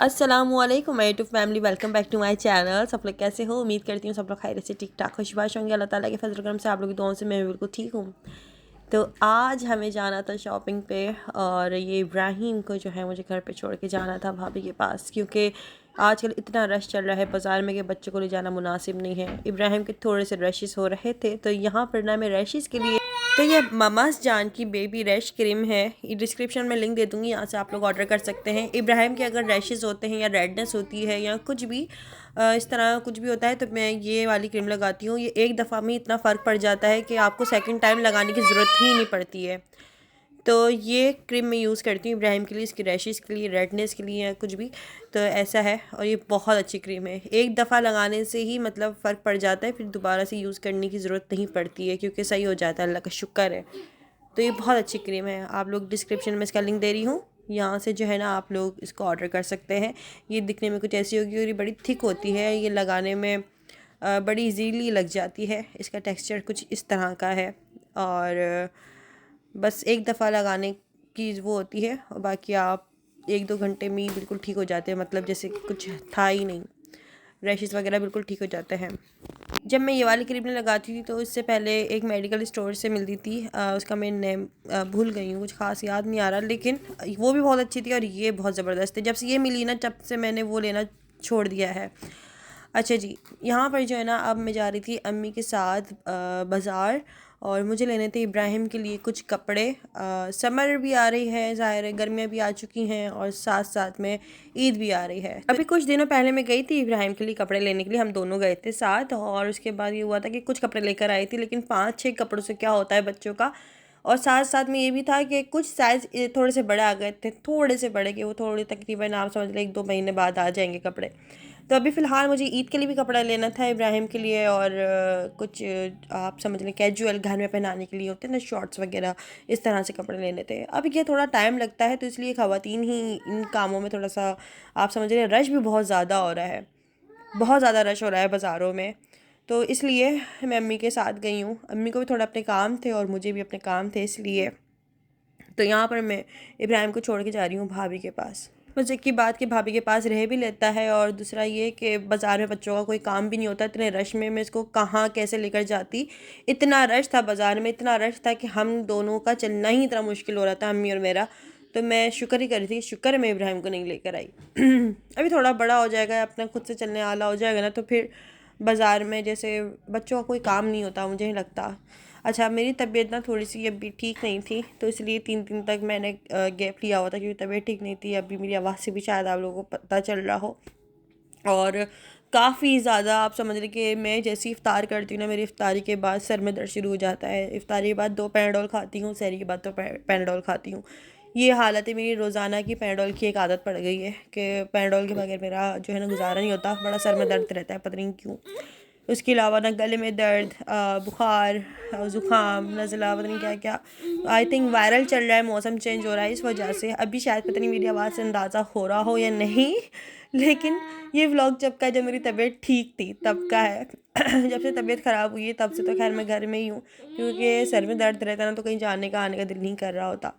अस्सलामुअलैकुम my YouTube family, welcome back to my channel. सब लोग कैसे हो? उम्मीद करती हूँ सब लोग खैरियत से ठीक ठाक खुशबाश होंगे। अल्लाह ताला के फजल करम से आप लोगों की दुआओं से मैं भी बिल्कुल ठीक हूँ। तो आज हमें जाना था शॉपिंग पे, और ये इब्राहिम को जो है मुझे घर पे छोड़ के जाना था भाभी के पास, क्योंकि आजकल इतना रश चल रहा है बाज़ार में कि बच्चों को ले जाना मुनासिब नहीं है। इब्राहिम के थोड़े से रशेस हो रहे थे, तो यहाँ पर ना मैं रशेस के लिए, तो ये ममास जान की बेबी रैश क्रीम है। ये डिस्क्रिप्शन में लिंक दे दूँगी, यहाँ से आप लोग ऑर्डर कर सकते हैं। इब्राहिम के अगर रैशेस होते हैं या रेडनेस होती है या कुछ भी इस तरह कुछ भी होता है, तो मैं ये वाली क्रीम लगाती हूँ। ये एक दफ़ा में इतना फ़र्क पड़ जाता है कि आपको सेकंड टाइम लगाने की ज़रूरत ही नहीं पड़ती है। तो ये क्रीम मैं यूज़ करती हूँ इब्राहिम के लिए, इसकी रैशेस के लिए, रेडनेस के लिए या कुछ भी। तो ऐसा है, और ये बहुत अच्छी क्रीम है। एक दफ़ा लगाने से ही मतलब फ़र्क पड़ जाता है, फिर दोबारा से यूज़ करने की ज़रूरत नहीं पड़ती है, क्योंकि सही हो जाता है, अल्लाह का शुक्र है। तो ये बहुत अच्छी क्रीम है। आप लोग डिस्क्रिप्शन में इसका लिंक दे रही हूँ, यहाँ से जो है ना आप लोग इसको ऑर्डर कर सकते हैं। ये दिखने में कुछ ऐसी होगी और ये बड़ी थिक होती है। ये लगाने में बड़ी इजीली लग जाती है। इसका टेक्सचर कुछ इस तरह का है, और बस एक दफ़ा लगाने की वो होती है, और बाकी आप 1-2 घंटे में ही बिल्कुल ठीक हो जाते हैं। मतलब जैसे कुछ था ही नहीं, रैशेस वगैरह बिल्कुल ठीक हो जाते हैं। जब मैं ये वाली क्रीम लगाती थी तो इससे पहले एक मेडिकल स्टोर से मिलती थी, उसका मैं नेम भूल गई हूँ, कुछ खास याद नहीं आ रहा, लेकिन वो भी बहुत अच्छी थी और ये बहुत ज़बरदस्त है। जब से ये मिली ना, तब से मैंने वो लेना छोड़ दिया है। अच्छा जी, यहाँ पर जो है ना, अब मैं जा रही थी अम्मी के साथ बाज़ार, और मुझे लेने थे इब्राहिम के लिए कुछ कपड़े। समर भी आ रही है, ज़ाहिर है गर्मियाँ भी आ चुकी हैं, और साथ साथ में ईद भी आ रही है। अभी कुछ दिनों पहले मैं गई थी इब्राहिम के लिए कपड़े लेने के लिए, हम दोनों गए थे साथ, और उसके बाद ये हुआ था कि कुछ कपड़े लेकर आई थी, लेकिन 5-6 कपड़ों से क्या होता है बच्चों का। और साथ साथ में ये भी था कि कुछ साइज़ थोड़े से बड़े आ गए थे, थोड़े से बड़े, कि वो थोड़े तकरीबन आप समझ लें 1-2 महीने बाद आ जाएंगे कपड़े। तो अभी फ़िलहाल मुझे ईद के लिए भी कपड़ा लेना था इब्राहिम के लिए, और कुछ आप समझ लें कैजुअल घर में पहनाने के लिए होते हैं ना, शॉर्ट्स वगैरह, इस तरह से कपड़े लेने थे। अब ये थोड़ा टाइम लगता है, तो इसलिए ख़वातीन ही इन कामों में थोड़ा सा आप समझ लें, रश भी बहुत ज़्यादा हो रहा है, बहुत ज़्यादा रश हो रहा है बाज़ारों में। तो इसलिए मैं अम्मी के साथ गई हूँ। अम्मी को भी थोड़ा अपने काम थे और मुझे भी अपने काम थे, इसलिए तो यहाँ पर मैं इब्राहिम को छोड़ के जा रही हूँ भाभी के पास। मज़े की बात कि भाभी के पास रह भी लेता है, और दूसरा ये कि बाज़ार में बच्चों का कोई काम भी नहीं होता। इतने रश में मैं इसको कहाँ कैसे लेकर जाती। इतना रश था बाज़ार में, इतना रश था कि हम दोनों का चलना ही इतना मुश्किल हो रहा था, अम्मी और मेरा। तो मैं शुक्र ही कर रही थी, शुक्र है मैं इब्राहिम को नहीं लेकर आई। अभी थोड़ा बड़ा हो जाएगा, अपना खुद से चलने वाला हो जाएगा ना, तो फिर बाज़ार में जैसे बच्चों का कोई काम नहीं होता, मुझे नहीं लगता। अच्छा, मेरी तबीयत ना थोड़ी सी अभी ठीक नहीं थी, तो इसलिए 3 दिन तक मैंने गैप लिया हुआ था, क्योंकि तबीयत ठीक नहीं थी। अभी मेरी आवाज़ से भी शायद आप लोगों को पता चल रहा हो। और काफ़ी ज़्यादा आप समझ रहे कि मैं जैसे इफ्तार करती हूँ ना, मेरी इफ्तारी के बाद सर में दर्द शुरू हो जाता है। इफ्तारी के बाद 2 पैनाडोल खाती हूँ, सहरी के बाद 2 पैनाडोल खाती हूँ। ये हालत है मेरी। रोज़ाना की पैनाडोल की एक आदत पड़ गई है कि पैनाडोल के बगैर मेरा जो है ना गुजारा नहीं होता। बड़ा सर में दर्द रहता है, पता नहीं क्यों। उसके अलावा ना गले में दर्द, बुखार, ज़ुकाम, नज़ला, पता नहीं क्या क्या। आई थिंक वायरल चल रहा है, मौसम चेंज हो रहा है, इस वजह से अभी शायद पता नहीं मेरी आवाज़ से अंदाज़ा हो रहा हो या नहीं। लेकिन ये व्लॉग जब का, जब मेरी तबीयत ठीक थी तब का है। जब से तबीयत ख़राब हुई है तब से तो खैर मैं घर में ही हूँ, क्योंकि सर में दर्द रहता ना, तो कहीं जाने का आने का दिल नहीं कर रहा होता।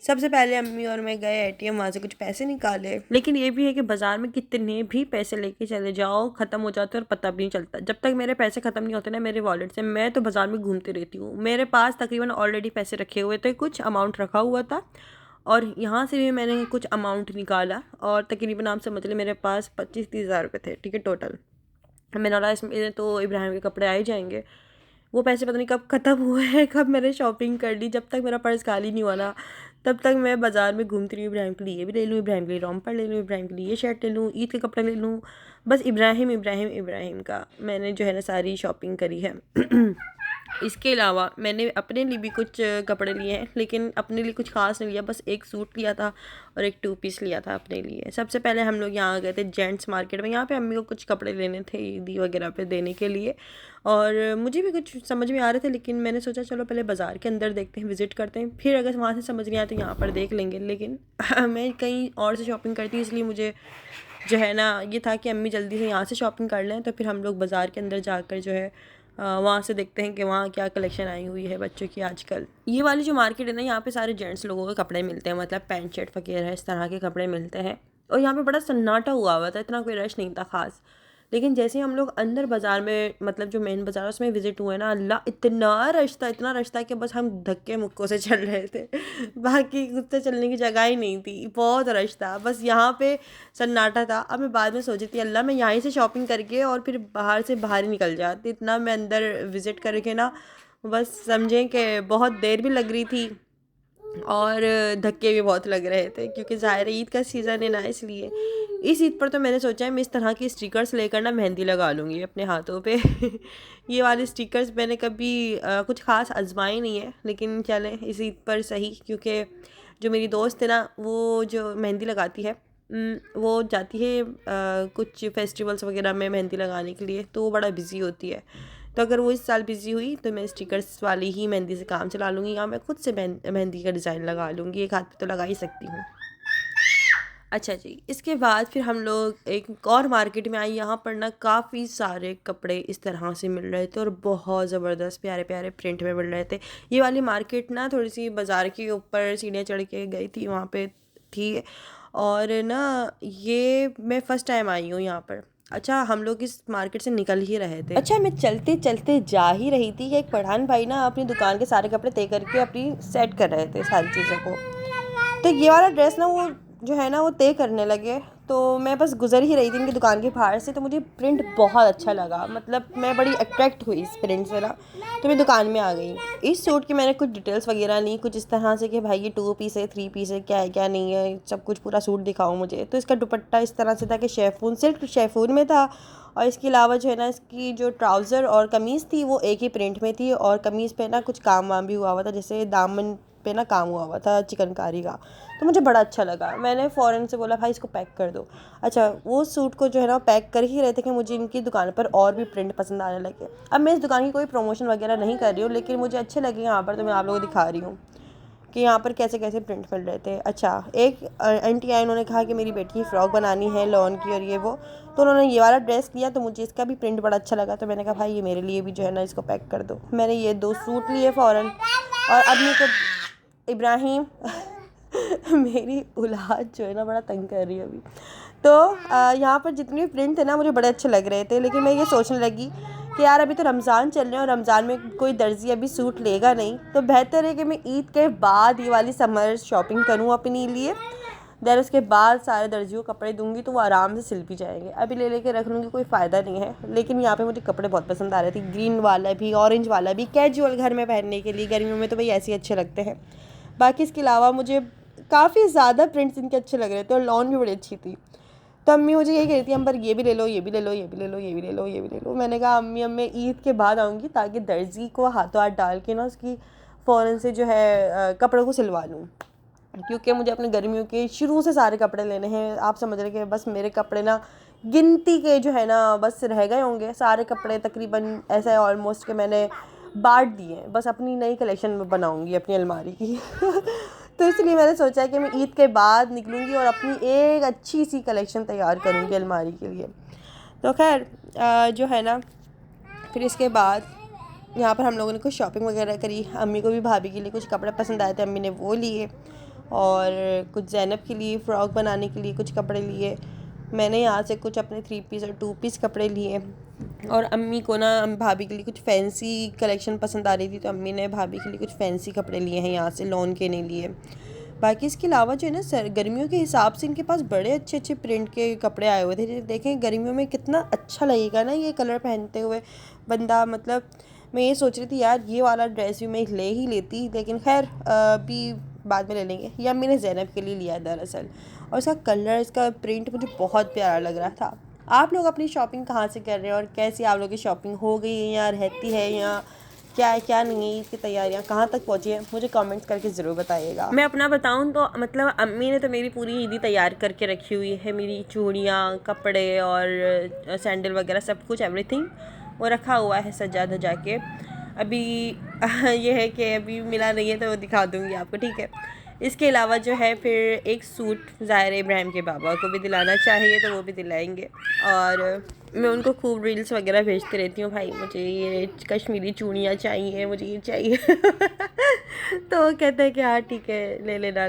सबसे पहले अम्मी और मैं गए एटीएम, वहाँ से कुछ पैसे निकाले। लेकिन ये भी है कि बाज़ार में कितने भी पैसे लेके चले जाओ, ख़त्म हो जाते हैं और पता भी नहीं चलता। जब तक मेरे पैसे ख़त्म नहीं होते ना मेरे वॉलेट से, मैं तो बाज़ार में घूमती रहती हूँ। मेरे पास तकरीबन ऑलरेडी पैसे रखे हुए थे, कुछ अमाउंट रखा हुआ था, और यहाँ से भी मैंने कुछ अमाउंट निकाला, और तकरीबन आप समझ लें मेरे पास 25-30 हज़ार रुपये थे, ठीक है, टोटल। मैंने बोला इसमें तो इब्राहिम के कपड़े आ ही जाएंगे। वो पैसे पता नहीं कब ख़त्म हुए हैं, कब मैंने शॉपिंग कर ली। जब तक मेरा पर्स खाली नहीं हुआ ना, तब तक मैं बाज़ार में घूमती रही। इब्राहिम के लिए ये भी ले लूँ, इब्राहिम के लिए रॉम्पर ले लूँ, इब्राहिम के लिए ये शर्ट ले लूँ, ईद के कपड़े ले लूँ। बस इब्राहिम इब्राहिम इब्राहिम का मैंने जो है ना सारी शॉपिंग करी है। इसके अलावा मैंने अपने लिए भी कुछ कपड़े लिए हैं, लेकिन अपने लिए कुछ ख़ास नहीं लिया। बस एक सूट लिया था और एक 2 पीस लिया था अपने लिए। सबसे पहले हम लोग यहाँ गए थे जेंट्स मार्केट में। यहाँ पे अम्मी को कुछ कपड़े लेने थे ईदी वगैरह पे देने के लिए, और मुझे भी कुछ समझ में आ रहे थे, लेकिन मैंने सोचा चलो पहले बाज़ार के अंदर देखते हैं, विज़िट करते हैं, फिर अगर वहाँ से समझ नहीं आया तो यहाँ पर देख लेंगे। लेकिन मैं कहीं और से शॉपिंग करती हूँ, इसलिए मुझे जो है ना ये था कि अम्मी जल्दी से यहाँ से शॉपिंग कर लें, तो फिर हम लोग बाज़ार के अंदर जाकर जो है वहाँ से देखते हैं कि वहाँ क्या कलेक्शन आई हुई है बच्चों की आजकल। ये वाली जो मार्केट है ना, यहाँ पे सारे जेंट्स लोगों के कपड़े मिलते हैं, मतलब पैंट शर्ट वगैरह इस तरह के कपड़े मिलते हैं। और यहाँ पे बड़ा सन्नाटा हुआ था, इतना कोई रश नहीं था ख़ास। लेकिन जैसे हम लोग अंदर बाज़ार में, मतलब जो मेन बाज़ार उसमें विज़िट हुए ना, अल्लाह इतना रश था कि बस हम धक्के मुक्कों से चल रहे थे बाकी खुद से चलने की जगह ही नहीं थी, बहुत रश था। बस यहाँ पे सन्नाटा था। अब मैं बाद में सोची थी अल्लाह मैं यहीं से शॉपिंग करके और फिर बाहर से बाहर ही निकल जाती, इतना मैं अंदर विज़िट करके ना बस समझें कि बहुत देर भी लग रही थी और धक्के भी बहुत लग रहे थे, क्योंकि ज़ाहिर है ईद का सीज़न है ना, इसलिए इस ईद पर तो मैंने सोचा है मैं इस तरह की स्टिकर्स लेकर ना मेहंदी लगा लूँगी अपने हाथों पे ये वाले स्टिकर्स मैंने कभी कुछ ख़ास आजमाए नहीं है, लेकिन चलें इस ईद पर सही, क्योंकि जो मेरी दोस्त है ना वो जो मेहंदी लगाती है वो जाती है कुछ फेस्टिवल्स वगैरह में मेहंदी लगाने के लिए, तो वो बड़ा बिज़ी होती है। तो अगर वो इस साल बिज़ी हुई तो मैं स्टिकर्स वाली ही मेहंदी से काम चला लूँगी, या मैं खुद से मेहंदी का डिज़ाइन लगा लूँगी, एक हाथ पे तो लगा ही सकती हूँ। अच्छा जी, इसके बाद फिर हम लोग एक और मार्केट में आए। यहाँ पर ना काफ़ी सारे कपड़े इस तरह से मिल रहे थे और बहुत ज़बरदस्त प्यारे प्यारे प्रिंट में मिल रहे थे। ये वाली मार्केट ना थोड़ी सी बाज़ार के ऊपर सीढ़ियाँ चढ़ के गई थी, वहाँ पे थी। और ना ये मैं फ़र्स्ट टाइम आई हूँ यहाँ पर। अच्छा, हम लोग इस मार्केट से निकल ही रहे थे। अच्छा, मैं चलते चलते जा ही रही थी कि एक पठान भाई ना अपनी दुकान के सारे कपड़े तय करके अपनी सेट कर रहे थे सारी चीज़ों को। तो ये वाला ड्रेस ना वो जो है ना वो तय करने लगे, तो मैं बस गुजर ही रही थी इनकी दुकान के बाहर से, तो मुझे प्रिंट बहुत अच्छा लगा, मतलब मैं बड़ी अट्रैक्ट हुई इस प्रिंट से ना, तो मैं दुकान में आ गई। इस सूट की मैंने कुछ डिटेल्स वगैरह ली, कुछ इस तरह से कि भाई ये 2 पीस है, 3 पीस है, क्या है क्या नहीं है, सब कुछ पूरा सूट दिखाओ मुझे। तो इसका दुपट्टा इस तरह से था कि सिल्क शेफून में था, और इसके अलावा जो है ना इसकी जो ट्राउज़र और कमीज़ थी वो एक ही प्रिंट में थी, और कमीज़ पे ना कुछ काम वाम भी हुआ हुआ था, जैसे दामन पे ना काम हुआ हुआ था चिकनकारी का। तो मुझे बड़ा अच्छा लगा, मैंने फ़ौरन से बोला भाई इसको पैक कर दो। अच्छा, वो सूट को जो है ना पैक कर ही रहे थे कि मुझे इनकी दुकान पर और भी प्रिंट पसंद आने लगे। अब मैं इस दुकान की कोई प्रमोशन वगैरह नहीं कर रही हूँ, लेकिन मुझे अच्छे लगे यहाँ पर, तो मैं आप लोगों को दिखा रही हूँ कि यहाँ पर कैसे कैसे प्रिंट मिल रहे थे। अच्छा, एक आंटी आई, उन्होंने कहा कि मेरी बेटी की फ़्रॉक बनानी है लॉन की और ये वो, तो उन्होंने ये वाला ड्रेस लिया, तो मुझे इसका भी प्रिंट बड़ा अच्छा लगा, तो मैंने कहा भाई ये मेरे लिए भी जो है ना इसको पैक कर दो। मैंने ये 2 सूट लिए फ़ौरन। और अब मेरे को इब्राहिम मेरी औलाद जो है ना बड़ा तंग कर रही है अभी। तो यहाँ पर जितने भी प्रिंट थे ना मुझे बड़े अच्छे लग रहे थे, लेकिन मैं ये सोचने लगी कि यार अभी तो रमज़ान चल रहे हैं और रमज़ान में कोई दर्जी अभी सूट लेगा नहीं, तो बेहतर है कि मैं ईद के बाद ये वाली समर शॉपिंग करूँ अपने लिए। देन उसके बाद सारे दर्जियों को कपड़े दूंगी तो वो आराम से सिल भी जाएंगे। अभी ले लेके रख लूँगी, कोई फ़ायदा नहीं है। लेकिन यहाँ पे मुझे कपड़े बहुत पसंद आ रहे थे, ग्रीन वाला भी, ऑरेंज वाला भी, कैजुअल घर में पहनने के लिए, गर्मियों में तो भाई ऐसे ही अच्छे लगते हैं। बाकी इसके अलावा मुझे काफ़ी ज़्यादा प्रिंट्स इनके अच्छे लग रहे थे, और लॉन भी बड़ी अच्छी थी। तो अम्मी मुझे यही कह रही थी अम्बर ये भी ले लो, ये भी ले लो, ये भी ले लो, ये भी ले लो, ये भी ले लो। मैंने कहा अम्मी अब मैं ईद के बाद आऊँगी, ताकि दर्जी को हाथों हाथ डाल के ना उसकी फ़ौरन से जो है कपड़ों को सिलवा लूँ, क्योंकि मुझे अपने गर्मियों के शुरू से सारे कपड़े लेने हैं। आप समझ रहे कि बस मेरे कपड़े ना गिनती के जो है ना बस रह गए होंगे, सारे कपड़े तकरीबन ऐसा है ऑलमोस्ट कि मैंने बांट दिए हैं, बस अपनी नई कलेक्शन में बनाऊंगी अपनी अलमारी की तो इसलिए मैंने सोचा है कि मैं ईद के बाद निकलूँगी और अपनी एक अच्छी सी कलेक्शन तैयार करूँगी अलमारी के लिए। तो खैर जो है ना फिर इसके बाद यहाँ पर हम लोगों ने कुछ शॉपिंग वगैरह करी। अम्मी को भी भाभी के लिए कुछ कपड़े पसंद आए थे, अम्मी ने वो लिए, और कुछ ज़ैनब के लिए फ़्रॉक बनाने के लिए कुछ कपड़े लिए। मैंने यहाँ से कुछ अपने 3 पीस और 2 पीस कपड़े लिए, और अम्मी को ना भाभी के लिए कुछ फैंसी कलेक्शन पसंद आ रही थी, तो अम्मी ने भाभी के लिए कुछ फैंसी कपड़े लिए हैं यहाँ से लॉन के नहीं लिए। बाकी इसके अलावा जो है ना गर्मियों के हिसाब से इनके पास बड़े अच्छे अच्छे प्रिंट के कपड़े आए हुए थे। देखें गर्मियों में कितना अच्छा लगेगा ना ये कलर पहनते हुए बंदा। मतलब मैं ये सोच रही थी यार ये वाला ड्रेस भी मैं ले ही लेती, लेकिन खैर अभी बाद में ले लेंगे। ये अम्मी ने ज़ैनब के लिए लिया दरअसल, और इसका कलर, इसका प्रिंट मुझे बहुत प्यारा लग रहा था। आप लोग अपनी शॉपिंग कहाँ से कर रहे हैं और कैसी आप लोगों की शॉपिंग हो गई है या रहती है, या क्या है क्या नहीं है, इसकी तैयारियाँ कहाँ तक पहुँची हैं, मुझे कमेंट्स करके ज़रूर बताइएगा। मैं अपना बताऊँ तो मतलब अम्मी ने तो मेरी पूरी ईदी तैयार करके रखी हुई है। मेरी चूड़ियाँ, कपड़े और सैंडल वगैरह सब कुछ एवरीथिंग वो रखा हुआ है सजा धजा के। अभी ये है कि अभी मिला नहीं है तो दिखा दूँगी आपको, ठीक है। इसके अलावा जो है फिर एक सूट ज़ाहिर इब्राहिम के बाबा को भी दिलाना चाहिए, तो वो भी दिलाएंगे। और मैं उनको खूब रील्स वगैरह भेजती रहती हूँ, भाई मुझे ये कश्मीरी चूड़ियाँ चाहिए, मुझे ये चाहिए। तो वो कहते हैं कि हाँ ठीक है, ले लेना,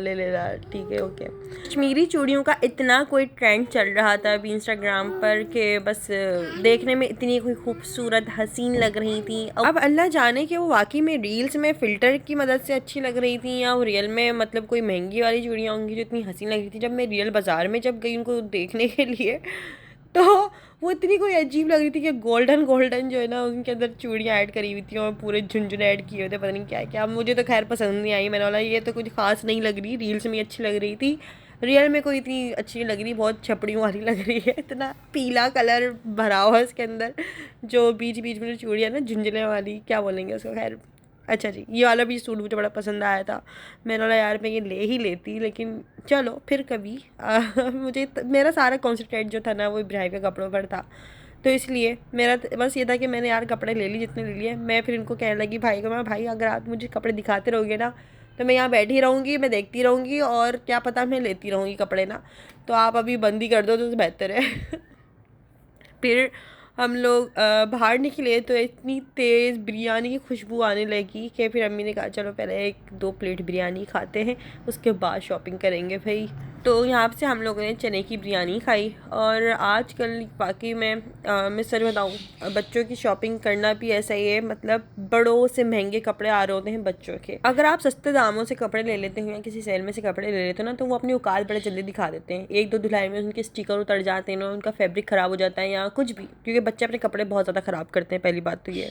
ठीक है ओके। कश्मीरी चूड़ियों का इतना कोई ट्रेंड चल रहा था अभी इंस्टाग्राम पर कि बस देखने में इतनी कोई खूबसूरत हसीन लग रही थी। अब अल्लाह जाने कि वो वाकई में रील्स में फ़िल्टर की मदद से अच्छी लग रही थी या वो रियल में मतलब कोई महंगी वाली चूड़ियाँ होंगी जो इतनी हसीन लग रही थी। जब मैं रियल बाज़ार में जब गई उनको देखने के लिए, तो वो इतनी कोई अजीब लग रही थी कि गोल्डन जो है ना उनके अंदर चूड़ियाँ ऐड करी हुई थी और पूरे झुनझुन ऐड किए हुए थे, पता नहीं क्या क्या। मुझे तो खैर पसंद नहीं आई, मैंने बोला ये तो कुछ ख़ास नहीं लग रही, रील्स में अच्छी लग रही थी, रियल में कोई इतनी अच्छी नहीं लग रही, बहुत छपड़ियों वाली लग रही है। इतना पीला कलर भरा हुआ है इसके अंदर, जो बीच बीच में जो चूड़ियाँ ना झुंझुने वाली, क्या बोलेंगे उसको, खैर अच्छा जी। ये वाला भी सूट मुझे बड़ा पसंद आया था, मैंने बोला यार मैं ये ले ही लेती, लेकिन चलो फिर कभी। मेरा सारा कॉन्सेंट्रेट जो था ना वो इब्राहिम के कपड़ों पर था, तो इसलिए मेरा बस ये था कि मैंने यार कपड़े ले लिए जितने ले लिए। मैं फिर इनको कहने लगी भाई को, मैं भाई अगर आप मुझे कपड़े दिखाते रहोगे ना तो मैं यहाँ बैठी रहूँगी, मैं देखती रहूँगी और क्या पता मैं लेती रहूँगी कपड़े ना, तो आप अभी बंद ही कर दो तो बेहतर है। फिर हम लोग बाहर निकले तो इतनी तेज़ बिरयानी की खुशबू आने लगी कि फिर अम्मी ने कहा चलो पहले 1-2 प्लेट बिरयानी खाते हैं, उसके बाद शॉपिंग करेंगे भाई। तो यहाँ से हम लोगों ने चने की बिरयानी खाई। और आजकल वाकई में मैं सच बताऊँ बच्चों की शॉपिंग करना भी ऐसा ही है, मतलब बड़ों से महंगे कपड़े आ रहे होते हैं बच्चों के। अगर आप सस्ते दामों से कपड़े ले लेते हो या किसी सेल में से कपड़े ले लेते हो ना, तो वो अपनी औकात बड़े जल्दी दिखा देते हैं। 1-2 धुलाई में उनके स्टिकर उतर जाते हैं ना, उनका फैब्रिक ख़राब हो जाता है या कुछ भी, क्योंकि बच्चे अपने कपड़े बहुत ज़्यादा ख़राब करते हैं, पहली बात तो ये।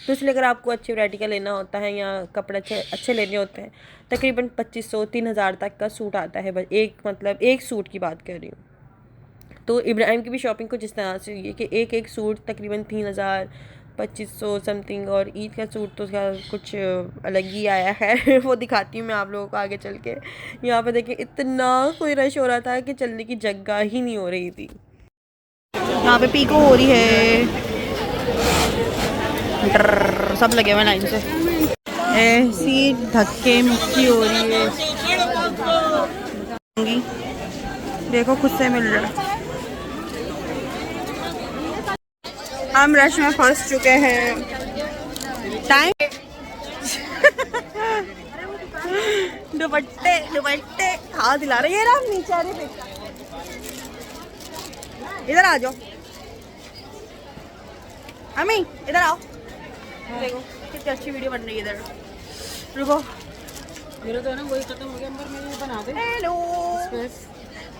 तो इसलिए अगर आपको अच्छी वैरायटी का लेना होता है या कपड़े अच्छे लेने होते हैं, तकरीबन 2500-3000 तक का सूट आता है, मतलब एक सूट की बात कर रही हूँ। तो इब्राहिम की भी शॉपिंग कुछ इस तरह से हुई है कि एक सूट तकरीबन 3000 2500 समथिंग, और ईद का सूट तो उसका कुछ अलग ही आया है। वो दिखाती हूँ मैं आप लोगों को आगे चल के। यहाँ पे देखिए इतना कोई रश हो रहा था कि चलने की जगह ही नहीं हो रही थी। यहाँ पे पीको हो रही है, सब लगे हुए लाइन से, ऐसी धक्के मुक्की हो रही है। देखो खुद से मिल रहा है। हम रश में फंस चुके हैं। टाइम दुपट्टे हाथ दिला रहे हैं राम नीचे आ रहे, इधर आ जाओ अम्मी, इधर आओ। देखो कितनी अच्छी वीडियो बन रही है इधर, रुको। मेरा तो है ना वही खत्म हो गया, मैं बना दे। हेलो,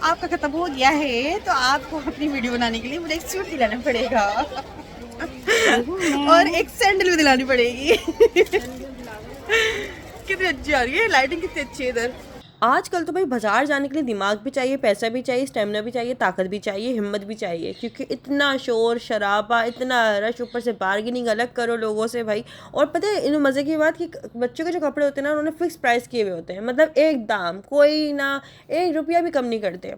आपका खत्म हो गया है तो आपको अपनी वीडियो बनाने के लिए मुझे एक सूट दिलाना पड़ेगा और एक सैंडल भी दिलानी पड़ेगी। कितनी अच्छी आ रही है लाइटिंग, कितनी अच्छी है इधर। आजकल तो भाई बाज़ार जाने के लिए दिमाग भी चाहिए, पैसा भी चाहिए, स्टेमिना भी चाहिए, ताकत भी चाहिए, हिम्मत भी चाहिए, क्योंकि इतना शोर शराबा, इतना रश, ऊपर से बार्गेनिंग अलग करो लोगों से भाई। और पता है इन मज़े की बात कि बच्चों के जो कपड़े होते हैं ना उन्होंने फ़िक्स प्राइस किए हुए होते हैं, मतलब एक दाम, कोई ना 1 रुपया भी कम नहीं करते।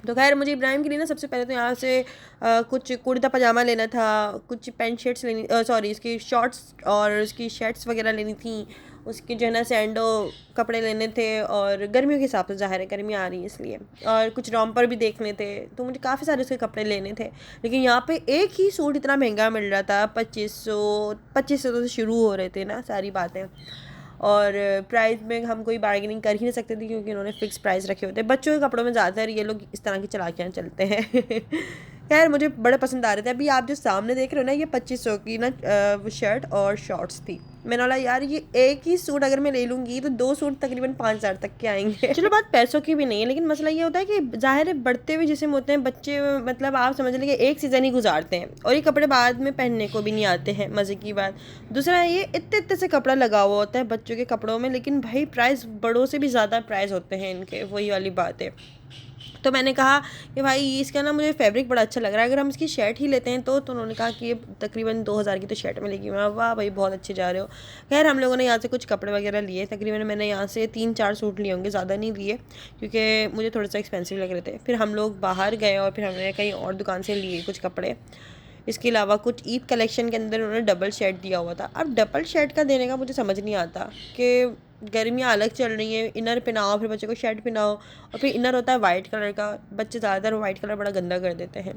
तो खैर मुझे इब्राहिम के लिए ना सबसे पहले तो यहाँ से कुछ कुर्ता पजामा लेना था, कुछ पैंट शर्ट्स लेनी, सॉरी इसकी शॉर्ट्स और उसकी शर्ट्स वगैरह लेनी थी, उसके जो है ना सैंडो कपड़े लेने थे, और गर्मियों के हिसाब से ज़ाहिर है गर्मी आ रही है इसलिए, और कुछ रॉम्पर भी देखने थे। तो मुझे काफ़ी सारे उसके कपड़े लेने थे, लेकिन यहाँ पे एक ही सूट इतना महंगा मिल रहा था, 2500 तो शुरू हो रहे थे ना सारी बातें, और प्राइस में हम कोई बार्गेनिंग कर ही नहीं सकते थे क्योंकि उन्होंने फ़िक्स प्राइस रखे होते हैं। बच्चों के कपड़ों में ज़्यादातर ये लोग इस तरह की चालाकियाँ चलते हैं। खैर मुझे बड़े पसंद आ रहे थे। अभी आप जो सामने देख रहे हो ना, ये 2500 की ना शर्ट और शॉर्ट्स थी। मैंने बोला यार ये एक ही सूट अगर मैं ले लूँगी तो 2 सूट तकरीबन 5000 तक के आएंगे। चलो बात पैसों की भी नहीं है, लेकिन मसला ये होता है कि ज़ाहिर है बढ़ते हुए जिस्म होते हैं बच्चे, मतलब आप समझ लीजिए एक सीज़न ही गुजारते हैं और ये कपड़े बाद में पहनने को भी नहीं आते हैं। मज़े की बात दूसरा ये इतने से कपड़ा लगा हुआ होता है बच्चों के कपड़ों में, लेकिन भाई प्राइस बड़ों से भी ज़्यादा प्राइस होते हैं इनके, वही वाली बात है। तो मैंने कहा कि भाई इसका ना मुझे फैब्रिक बड़ा अच्छा लग रहा है, अगर हम इसकी शर्ट ही लेते हैं तो उन्होंने कहा कि ये तकरीबन 2000 की तो शर्ट मिलेगी। मैं वाह भाई बहुत अच्छे जा रहे हो। खैर हम लोगों ने यहाँ से कुछ कपड़े वगैरह लिए, तकरीबन मैंने यहाँ से 3-4 सूट लिए होंगे, ज़्यादा नहीं लिए क्योंकि मुझे थोड़ा सा एक्सपेंसिव लग रहे थे। फिर हम लोग बाहर गए और फिर हमने कहीं और दुकान से लिए कुछ कपड़े। इसके अलावा कुछ ईद कलेक्शन के अंदर उन्होंने डबल शर्ट दिया हुआ था। अब डबल शर्ट का देने का मुझे समझ नहीं आता कि गर्मियाँ अलग चल रही हैं, इनर पहनाओ, फिर बच्चे को शर्ट पहनाओ, और फिर इनर होता है वाइट कलर का। बच्चे ज़्यादातर वाइट कलर बड़ा गंदा कर देते हैं,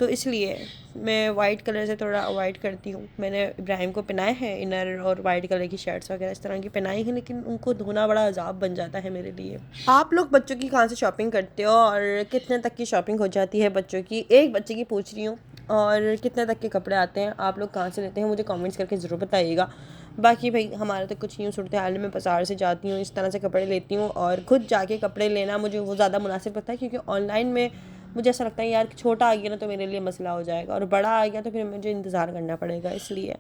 तो इसलिए मैं वाइट कलर से थोड़ा अवॉइड करती हूँ। मैंने इब्राहिम को पहनाए हैं इनर और वाइट कलर की शर्ट्स वगैरह इस तरह की पहनाई हैं, लेकिन उनको धोना बड़ा अजाब बन जाता है मेरे लिए। आप लोग बच्चों की कहाँ से शॉपिंग करते हो और कितने तक की शॉपिंग हो जाती है बच्चों की? एक बच्चे की पूछ रही हूँ। और कितने तक के कपड़े आते हैं, आप लोग कहाँ से लेते हैं, मुझे कमेंट्स करके ज़रूर बताइएगा। बाकी भाई हमारा तो कुछ यूँ सूरत हाल में बाज़ार से जाती हूँ, इस तरह से कपड़े लेती हूँ, और खुद जाके कपड़े लेना मुझे वो ज़्यादा मुनासिब लगता है, क्योंकि ऑनलाइन में मुझे ऐसा लगता है यार छोटा आ गया ना तो मेरे लिए मसला हो जाएगा, और बड़ा आ गया तो फिर मुझे इंतज़ार करना पड़ेगा। इसलिए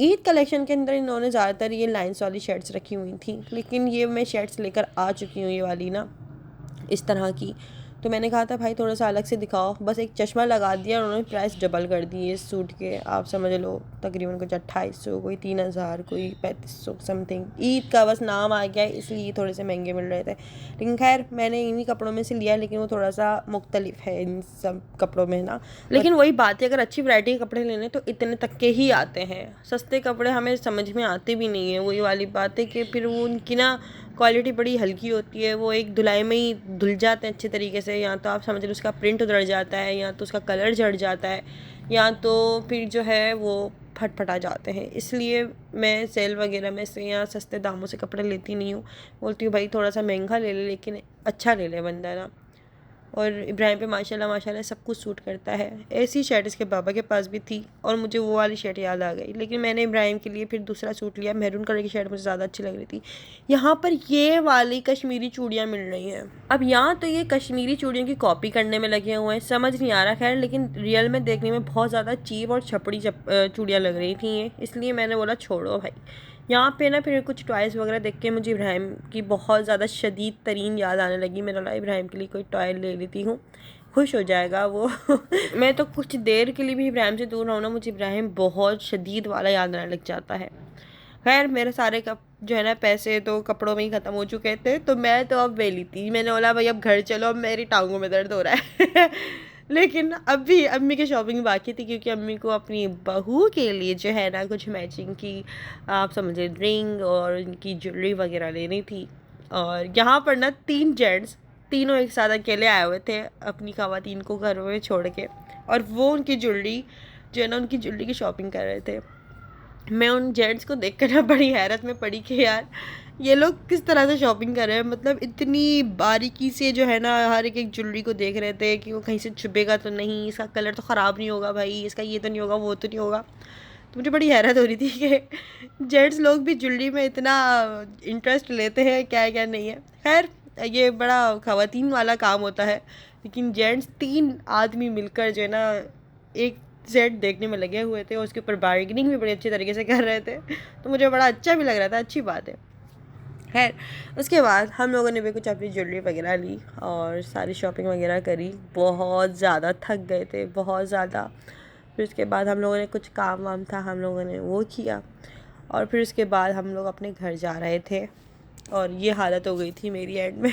ईद कलेक्शन के अंदर इन्होंने ज़्यादातर ये लाइंस वाली शर्ट्स रखी हुई थी, लेकिन ये मैं शर्ट्स लेकर आ चुकी हूँ ये वाली ना, इस तरह की। तो मैंने कहा था भाई थोड़ा सा अलग से दिखाओ, बस एक चश्मा लगा दिया और उन्होंने प्राइस डबल कर दी इस सूट के। आप समझ लो तकरीबन कुछ 2800, कोई 3000, कोई 3500 समथिंग। ईद का बस नाम आ गया है इसलिए थोड़े से महंगे मिल रहे थे, लेकिन खैर मैंने इन्हीं कपड़ों में से लिया, लेकिन वो थोड़ा सा मुख्तलिफ है इन सब कपड़ों में ना। लेकिन वही बात है, अगर अच्छी वैरायटी के कपड़े लेने तो इतने तक के ही आते हैं, सस्ते कपड़े हमें समझ में आते भी नहीं है। वही वाली बात है कि फिर वो उनकी ना क्वालिटी बड़ी हल्की होती है, वो एक धुलाई में ही धुल जाते हैं अच्छे तरीके से, या तो आप समझ लो उसका प्रिंट उधड़ जाता है, या तो उसका कलर झड़ जाता है, या तो फिर जो है वो फटफटा जाते हैं। इसलिए मैं सेल वगैरह में से या सस्ते दामों से कपड़े लेती नहीं हूँ, बोलती हूँ भाई थोड़ा सा महंगा ले ले लेकिन अच्छा ले ले बंदा ना। और इब्राहिम पे माशाल्लाह माशाल्लाह सब कुछ सूट करता है। ऐसी शर्ट इसके पापा के पास भी थी और मुझे वो वाली शर्ट याद आ गई, लेकिन मैंने इब्राहिम के लिए फिर दूसरा सूट लिया। मैरून कलर की शर्ट मुझे ज़्यादा अच्छी लग रही थी। यहाँ पर ये वाली कश्मीरी चूड़ियाँ मिल रही हैं। अब यहाँ तो ये कश्मीरी चूड़ियों की कॉपी करने में लगे हुए हैं, समझ नहीं आ रहा खैर, लेकिन रियल में देखने में बहुत ज़्यादा चीप और छपड़ी चूड़ियाँ लग रही थी ये, इसलिए मैंने बोला छोड़ो भाई। यहाँ पे ना फिर कुछ टॉयज़ वगैरह देख के मुझे इब्राहिम की बहुत ज़्यादा शदीद तरीन याद आने लगी। मेरा ला इब्राहिम के लिए कोई टॉय ले लेती हूँ, खुश हो जाएगा वो। मैं तो कुछ देर के लिए भी इब्राहिम से दूर रहूँ ना, मुझे इब्राहिम बहुत शदीद वाला याद आने लग जाता है। खैर मेरे सारे कप जो है ना पैसे तो कपड़ों में ही ख़त्म हो चुके थे, तो मैं तो अब वेली थी। मैंने बोला भाई अब घर चलो, अब मेरी टांगों में दर्द हो रहा है। लेकिन अभी अम्मी की शॉपिंग बाकी थी, क्योंकि अम्मी को अपनी बहू के लिए जो है ना कुछ मैचिंग की आप समझे रिंग और उनकी ज्वेलरी वगैरह लेनी थी। और यहाँ पर ना 3 जेंट्स तीनों एक साथ अकेले आए हुए थे अपनी ख़वातीन को घर में छोड़ के, और वो उनकी ज्वेलरी जो है ना उनकी ज्वेलरी की शॉपिंग कर रहे थे। मैं उन जेंट्स को देख कर ना बड़ी हैरत में पड़ी कि यार ये लोग किस तरह से शॉपिंग कर रहे हैं, मतलब इतनी बारीकी से जो है ना हर एक ज्वेलरी को देख रहे थे कि वो कहीं से छुपेगा तो नहीं, इसका कलर तो ख़राब नहीं होगा भाई, इसका ये तो नहीं होगा वो तो नहीं होगा। तो मुझे बड़ी हैरत हो रही थी कि जेंट्स लोग भी ज्वेलरी में इतना इंटरेस्ट लेते हैं, क्या क्या नहीं है। खैर ये बड़ा ख़वातीन वाला काम होता है, लेकिन जेंट्स 3 आदमी मिलकर जो है ना एक सेट देखने में लगे हुए थे और उसके ऊपर बार्गेनिंग भी बड़े अच्छे तरीके से कर रहे थे, तो मुझे बड़ा अच्छा भी लग रहा था, अच्छी बात है। खैर उसके बाद हम लोगों ने भी कुछ अपनी ज्वेलरी वगैरह ली और सारी शॉपिंग वगैरह करी। बहुत ज़्यादा थक गए थे, बहुत ज़्यादा। फिर उसके बाद हम लोगों ने कुछ काम वाम था हम लोगों ने वो किया, और फिर उसके बाद हम लोग अपने घर जा रहे थे, और ये हालत हो गई थी मेरी एंड में।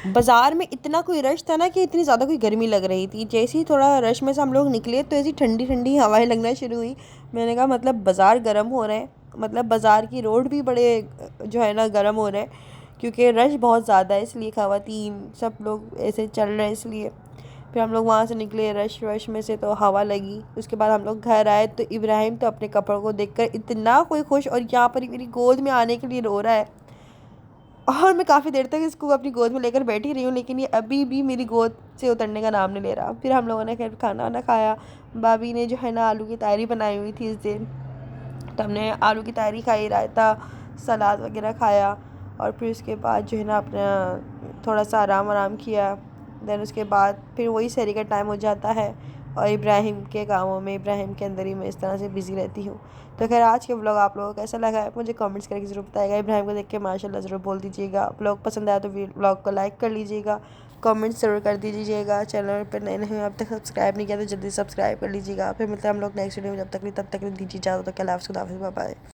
बाज़ार में इतना कोई रश था ना कि इतनी ज़्यादा कोई गर्मी लग रही थी। जैसे ही थोड़ा रश में से हम लोग निकले तो ऐसी ठंडी ठंडी हवाएं लगना शुरू हुई। मैंने कहा मतलब बाज़ार गर्म हो रहे हैं, मतलब बाज़ार की रोड भी बड़े जो है ना गर्म हो रहे हैं, क्योंकि रश बहुत ज़्यादा है, इसलिए ख़वातीन सब लोग ऐसे चल रहे हैं इसलिए। फिर हम लोग वहाँ से निकले रश में से, तो हवा लगी। उसके बाद हम लोग घर आए तो इब्राहिम तो अपने कपड़ों को देखकर इतना कोई खुश, और यहाँ पर मेरी गोद में आने के लिए रो रहा है। और मैं काफ़ी देर तक इसको अपनी गोद में लेकर बैठी रही हूँ, लेकिन ये अभी भी मेरी गोद से उतरने का नाम नहीं ले रहा। फिर हम लोगों ने खैर खाना वाना खाया। भाभी ने जो है ना आलू की तायरी बनाई हुई थी इस दिन, तो हमने आलू की तायरी खाई, रायता सलाद वगैरह खाया, और फिर उसके बाद जो है ना अपना थोड़ा सा आराम किया। देन उसके बाद फिर वही सहरी का टाइम हो जाता है, और इब्राहिम के कामों में, इब्राहिम के अंदर ही मैं इस तरह से बिज़ी रहती हूँ। तो खैर आज के व्लॉग आप लोगों को कैसा लगा है मुझे कमेंट्स करके ज़रूर बताइएगा। इब्राहिम को देख के माशाल्लाह ज़रूर बोल दीजिएगा। व्लॉग पसंद आया तो व्लॉग को लाइक कर लीजिएगा, कमेंट्स ज़रूर कर दीजिएगा। चैनल पर नए हैं अब तक सब्सक्राइब नहीं किया तो जल्दी सब्सक्राइब कर लीजिएगा। फिर मिलते हैं हम लोग नेक्स्ट वीडियो में, तब तक दीजिए इजाज़त। तो क्या खुदा हाफ़िज़, बाय बाय।